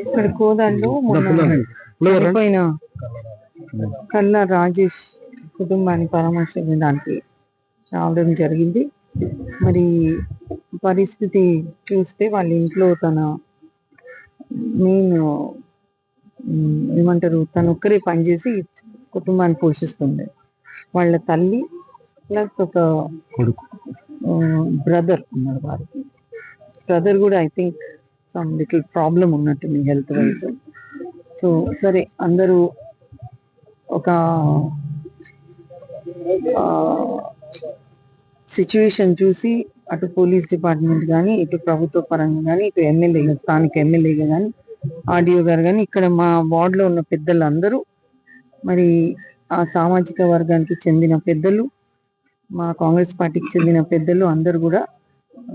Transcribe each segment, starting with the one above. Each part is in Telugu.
ఇక్కడ కోదాల్లో మొన్న చనిపోయిన కల్లా రాజేష్ కుటుంబాన్ని పరామర్శించడానికి రావడం జరిగింది. మరి పరిస్థితి చూస్తే వాళ్ళ ఇంట్లో తన మెయిన్ ఏమంటారు, తను ఒక్కరే పనిచేసి కుటుంబాన్ని పోషిస్తుంది. వాళ్ళ తల్లి ప్లస్ ఒక కొడుకు, బ్రదర్ ఉన్నారు. వారికి బ్రదర్ కూడా I think some little problem ఉన్నట్టుంది హెల్త్ వైజ్. సో సరే, అందరూ ఒక సిచ్యువేషన్ చూసి అటు పోలీస్ డిపార్ట్మెంట్ కానీ, ఇటు ప్రభుత్వ పరంగా కానీ, ఇటు ఎమ్మెల్యేగా, స్థానిక ఎమ్మెల్యేగా కానీ, ఆర్డీఓ గారు కానీ, ఇక్కడ మా వార్డులో ఉన్న పెద్దలందరూ, మరి ఆ సామాజిక వర్గానికి చెందిన పెద్దలు, మా కాంగ్రెస్ పార్టీకి చెందిన పెద్దలు అందరూ కూడా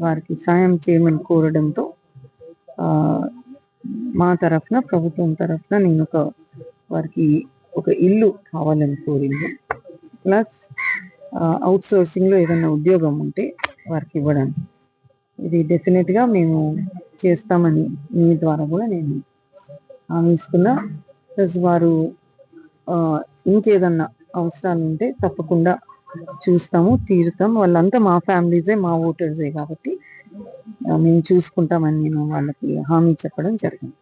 వారికి సాయం చేయమని కోరడంతో మా తరఫున, ప్రభుత్వం తరఫున నేను వారికి ఒక ఇల్లు కావాలని కోరింది. ప్లస్ అవుట్ సోర్సింగ్ లో ఏదైనా ఉద్యోగం ఉంటే వారికి ఇవ్వడానికి, ఇది డెఫినెట్ గా మేము చేస్తామని మీ ద్వారా కూడా నేను హామీ ఇస్తున్నా. ప్లస్ వారు ఇంకేదన్నా అవసరాలు ఉంటే తప్పకుండా చూస్తాము, తీరుతాం. వాళ్ళంతా మా ఫ్యామిలీసే, మా ఓటర్సే కాబట్టి మేము చూసుకుంటామని నేను వాళ్ళకి హామీ చెప్పడం జరిగింది.